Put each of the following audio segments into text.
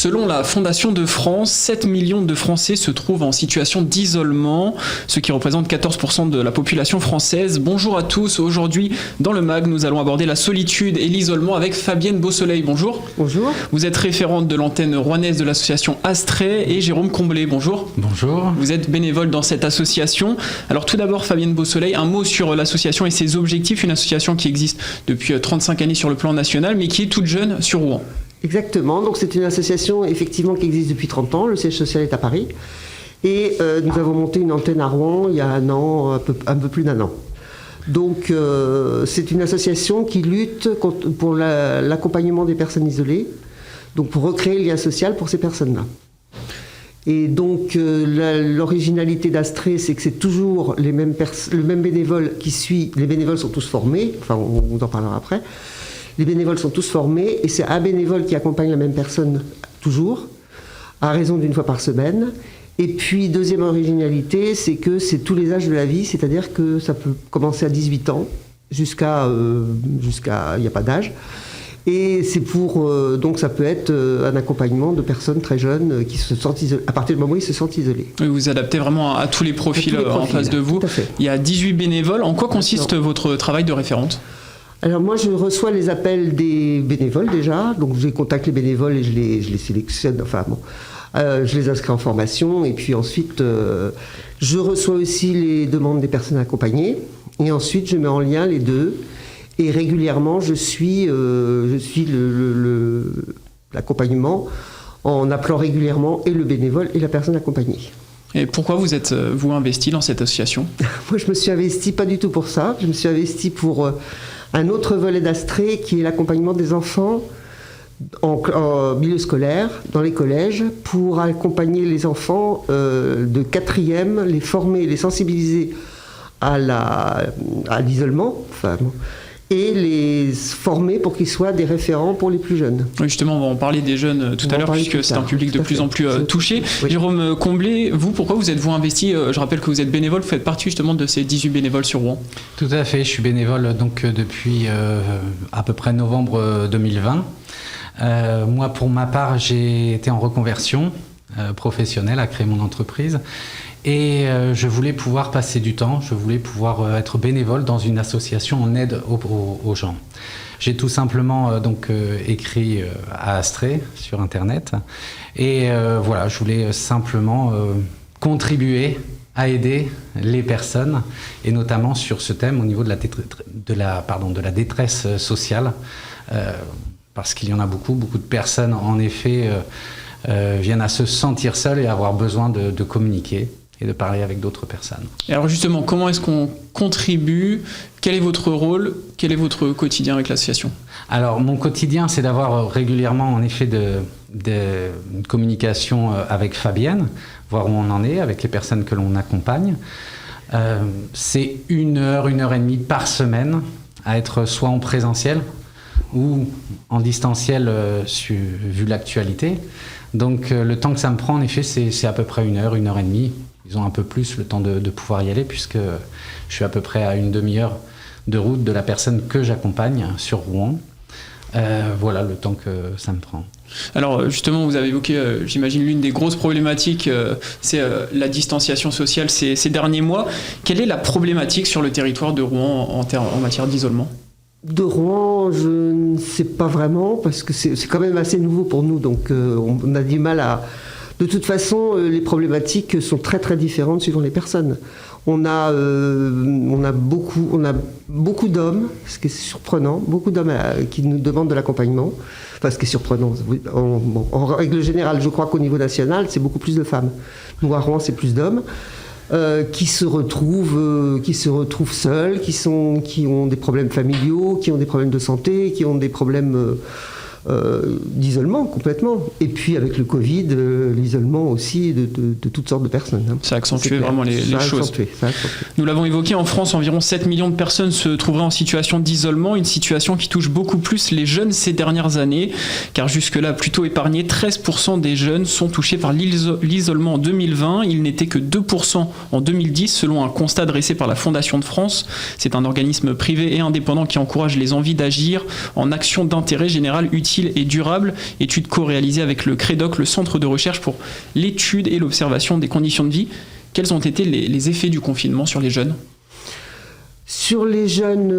Selon la Fondation de France, 7 millions de Français se trouvent en situation d'isolement, ce qui représente 14% de la population française. Bonjour à tous, aujourd'hui dans le MAG, nous allons aborder la solitude et l'isolement avec Fabienne Beausoleil. Bonjour. Bonjour. Vous êtes référente de l'antenne rouennaise de l'association Astrée et Jérôme Comblé. Bonjour. Bonjour. Vous êtes bénévole dans cette association. Alors tout d'abord Fabienne Beausoleil, un mot sur l'association et ses objectifs, une association qui existe depuis 35 années sur le plan national mais qui est toute jeune sur Rouen. Exactement, donc c'est une association effectivement qui existe depuis 30 ans, le siège social est à Paris, et nous avons monté une antenne à Rouen il y a un an, un peu plus d'un an. Donc c'est une association qui lutte pour l'accompagnement des personnes isolées, donc pour recréer le lien social pour ces personnes-là. Et donc l'originalité d'Astrée, c'est que c'est toujours le même bénévole qui suit, les bénévoles sont tous formés, enfin on vous en parlera après. Les bénévoles sont tous formés et c'est un bénévole qui accompagne la même personne toujours, à raison d'une fois par semaine. Et puis, deuxième originalité, c'est que c'est tous les âges de la vie, c'est-à-dire que ça peut commencer à 18 ans jusqu'à il n'y a pas d'âge. Et c'est donc ça peut être un accompagnement de personnes très jeunes qui se sentent isolées, à partir du moment où ils se sentent isolés. Vous vous adaptez vraiment à tous les profils en face de vous. Tout à fait. Il y a 18 bénévoles. En quoi consiste votre travail de référente ? Alors moi je reçois les appels des bénévoles déjà, donc je contacte les bénévoles et je les sélectionne, je les inscris en formation et puis ensuite je reçois aussi les demandes des personnes accompagnées et ensuite je mets en lien les deux et régulièrement je suis l'accompagnement en appelant régulièrement et le bénévole et la personne accompagnée. Et pourquoi vous êtes-vous investi dans cette association ? Moi je me suis investi pas du tout pour ça, je me suis investi pour un autre volet d'Astrée qui est l'accompagnement des enfants en milieu scolaire, dans les collèges, pour accompagner les enfants de 4e, les former, les sensibiliser à l'isolement, et les former pour qu'ils soient des référents pour les plus jeunes. Oui, justement, on va en parler des jeunes tout à l'heure, puisque c'est un public de plus en plus touché. Oui. Jérôme Comblé, vous, pourquoi vous êtes-vous investi ? Je rappelle que vous êtes bénévole, vous faites partie justement de ces 18 bénévoles sur Rouen. Tout à fait, je suis bénévole donc, depuis à peu près novembre 2020. Moi, pour ma part, j'ai été en reconversion professionnelle, à créer mon entreprise. Et je voulais pouvoir passer du temps, je voulais pouvoir être bénévole dans une association en aide aux gens. J'ai tout simplement écrit à Astrée sur Internet et voilà, je voulais simplement contribuer à aider les personnes et notamment sur ce thème au niveau de la détresse sociale parce qu'il y en a beaucoup de personnes en effet viennent à se sentir seules et avoir besoin de communiquer et de parler avec d'autres personnes. Et alors justement, comment est-ce qu'on contribue ? Quel est votre rôle ? Quel est votre quotidien avec l'association ? Alors mon quotidien, c'est d'avoir régulièrement en effet une communication avec Fabienne, voir où on en est, avec les personnes que l'on accompagne. C'est 1 heure, 1 heure et demie par semaine à être soit en présentiel ou en distanciel vu l'actualité. Donc le temps que ça me prend, en effet, c'est à peu près 1 heure, 1 heure et demie. Ils ont un peu plus le temps de pouvoir y aller puisque je suis à peu près à une demi-heure de route de la personne que j'accompagne sur Rouen. Voilà le temps que ça me prend. Alors justement, vous avez évoqué, j'imagine, l'une des grosses problématiques, c'est la distanciation sociale ces derniers mois. Quelle est la problématique sur le territoire de Rouen en matière d'isolement ? De Rouen, je ne sais pas vraiment, parce que c'est quand même assez nouveau pour nous, donc on a du mal à... De toute façon, les problématiques sont très très différentes suivant les personnes. On a beaucoup d'hommes, ce qui est surprenant, beaucoup d'hommes qui nous demandent de l'accompagnement. Enfin, ce qui est surprenant, en règle générale, je crois qu'au niveau national, c'est beaucoup plus de femmes. Nous, à Rouen, c'est plus d'hommes. Qui se retrouvent seuls, qui ont des problèmes familiaux, qui ont des problèmes de santé, qui ont des problèmes d'isolement complètement. Et puis avec le Covid, l'isolement aussi de toutes sortes de personnes. Ça a accentué vraiment les choses. Nous l'avons évoqué, en France, environ 7 millions de personnes se trouveraient en situation d'isolement, une situation qui touche beaucoup plus les jeunes ces dernières années, car jusque-là plutôt épargnés, 13% des jeunes sont touchés par l'isolement en 2020. Il n'était que 2% en 2010, selon un constat dressé par la Fondation de France. C'est un organisme privé et indépendant qui encourage les envies d'agir en action d'intérêt général utile utile et durable, étude co-réalisée avec le CREDOC, le Centre de recherche pour l'étude et l'observation des conditions de vie. Quels ont été les effets du confinement sur les jeunes ? Sur les jeunes,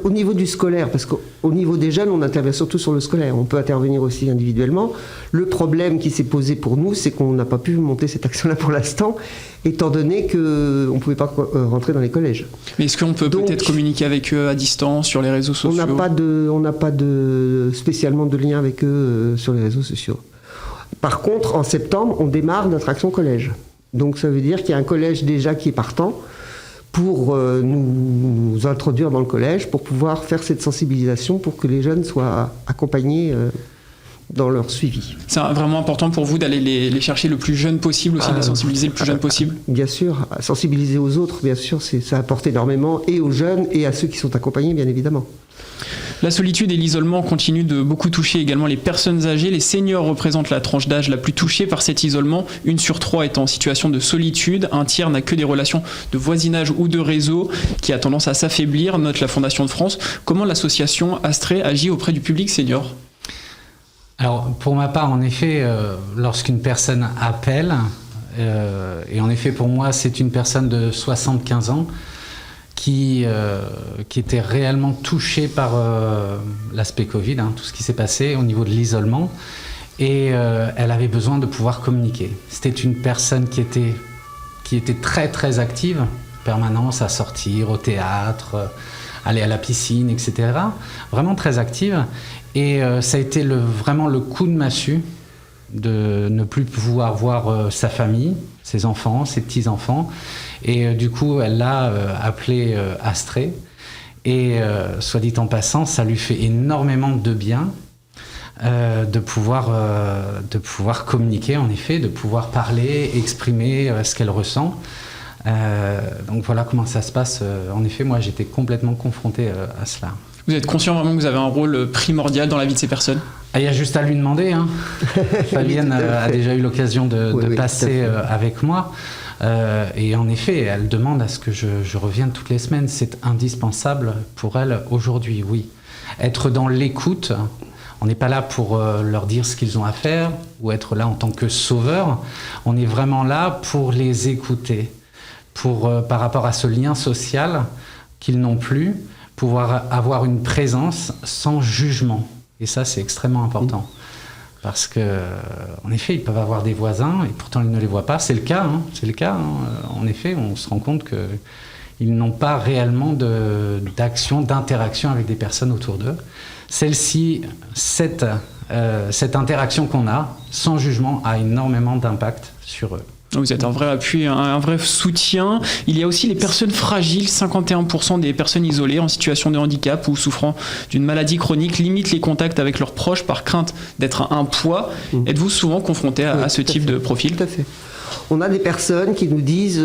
au niveau du scolaire, parce qu'au niveau des jeunes, on intervient surtout sur le scolaire. On peut intervenir aussi individuellement. Le problème qui s'est posé pour nous, c'est qu'on n'a pas pu monter cette action-là pour l'instant, étant donné qu'on ne pouvait pas rentrer dans les collèges. Mais est-ce qu'on peut peut-être communiquer avec eux à distance, sur les réseaux sociaux ? On n'a pas spécialement de lien avec eux sur les réseaux sociaux. Par contre, en septembre, on démarre notre action collège. Donc ça veut dire qu'il y a un collège déjà qui est partant pour nous introduire dans le collège, pour pouvoir faire cette sensibilisation, pour que les jeunes soient accompagnés dans leur suivi. C'est vraiment important pour vous d'aller les chercher le plus jeune possible aussi, de les sensibiliser le plus jeune possible ? Bien sûr, sensibiliser aux autres, bien sûr, ça apporte énormément, et aux jeunes, et à ceux qui sont accompagnés, bien évidemment. La solitude et l'isolement continuent de beaucoup toucher également les personnes âgées. Les seniors représentent la tranche d'âge la plus touchée par cet isolement. 1 sur 3 est en situation de solitude. 1/3 n'a que des relations de voisinage ou de réseau qui a tendance à s'affaiblir, note la Fondation de France. Comment l'association Astrée agit auprès du public senior ? Alors, pour ma part, en effet, lorsqu'une personne appelle, et en effet, pour moi, c'est une personne de 75 ans, qui était réellement touchée par l'aspect Covid, tout ce qui s'est passé au niveau de l'isolement. Et elle avait besoin de pouvoir communiquer. C'était une personne qui était très, très active, permanence à sortir au théâtre, aller à la piscine, etc. Vraiment très active. Et ça a été vraiment le coup de massue de ne plus pouvoir voir sa famille, ses enfants, ses petits-enfants. Et du coup, elle l'a appelé Astrée. Et soit dit en passant, ça lui fait énormément de bien de pouvoir communiquer, en effet, de pouvoir parler, exprimer ce qu'elle ressent. Donc voilà comment ça se passe. En effet, moi, j'étais complètement confronté à cela. Vous êtes conscient vraiment que vous avez un rôle primordial dans la vie de ces personnes ? Il y a juste à lui demander. Fabienne a déjà eu l'occasion de passer avec moi. Et en effet, elle demande à ce que je revienne toutes les semaines. C'est indispensable pour elle aujourd'hui, oui. Être dans l'écoute. On n'est pas là pour leur dire ce qu'ils ont à faire ou être là en tant que sauveur. On est vraiment là pour les écouter, par rapport à ce lien social qu'ils n'ont plus, pouvoir avoir une présence sans jugement. Et ça, c'est extrêmement important. Parce que, en effet, ils peuvent avoir des voisins et pourtant ils ne les voient pas. C'est le cas. En effet, on se rend compte qu'ils n'ont pas réellement d'action, d'interaction avec des personnes autour d'eux. Celle-ci, cette interaction qu'on a, sans jugement, a énormément d'impact sur eux. Vous êtes un vrai appui, un vrai soutien. Il y a aussi les personnes fragiles. 51% des personnes isolées en situation de handicap ou souffrant d'une maladie chronique limitent les contacts avec leurs proches par crainte d'être un poids. Êtes-vous souvent confronté à ce type de profil ? Tout à fait. On a des personnes qui nous disent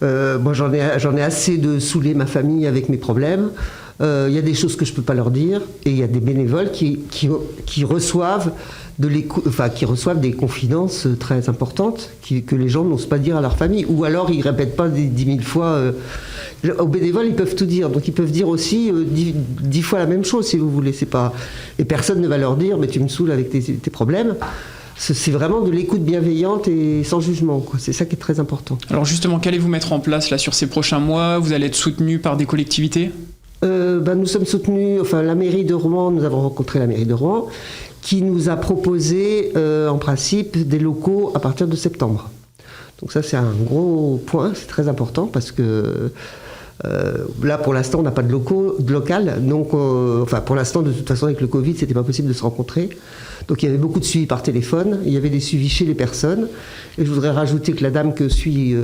moi j'en ai assez de saouler ma famille avec mes problèmes. Il y a des choses que je ne peux pas leur dire. Et il y a des bénévoles qui reçoivent qui reçoivent des confidences très importantes que les gens n'osent pas dire à leur famille, ou alors ils ne répètent pas 10 000 fois. Aux bénévoles, ils peuvent tout dire, donc ils peuvent dire aussi 10 fois la même chose si vous voulez. Et personne ne va leur dire mais tu me saoules avec tes problèmes. C'est vraiment de l'écoute bienveillante et sans jugement, quoi. C'est ça qui est très important. Alors justement, qu'allez-vous mettre en place là, sur ces prochains mois ? Vous allez être soutenu par des collectivités ? Nous sommes soutenus, la mairie de Rouen, nous avons rencontré la mairie de Rouen, qui nous a proposé en principe des locaux à partir de septembre. Donc ça c'est un gros point, c'est très important parce que là pour l'instant on n'a pas de local, donc pour l'instant de toute façon avec le Covid c'était pas possible de se rencontrer. Donc il y avait beaucoup de suivi par téléphone, il y avait des suivis chez les personnes. Et je voudrais rajouter que la dame que suit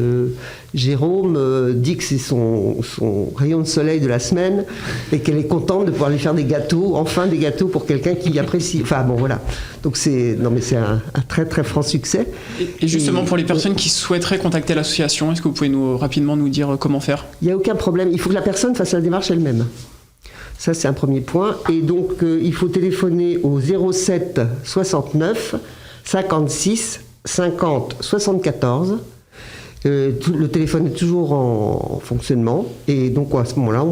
Jérôme dit que c'est son rayon de soleil de la semaine et qu'elle est contente de pouvoir lui faire des gâteaux, enfin des gâteaux pour quelqu'un qui apprécie. Enfin bon voilà. Donc c'est un très très franc succès. Et justement pour les personnes qui souhaiteraient contacter l'association, est-ce que vous pouvez rapidement nous dire comment faire ? Il n'y a aucun problème, il faut que la personne fasse la démarche elle-même. Ça, c'est un premier point. Et donc, il faut téléphoner au 07 69 56 50 74. Le téléphone est toujours en fonctionnement. Et donc, à ce moment-là,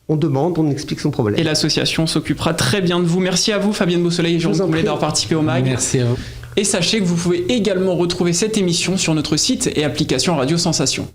on demande, on explique son problème. Et l'association s'occupera très bien de vous. Merci à vous, Fabienne Beausoleil et Jérôme Comblé, d'avoir participé au MAG. Merci à vous. Et sachez que vous pouvez également retrouver cette émission sur notre site et application Radio Sensation.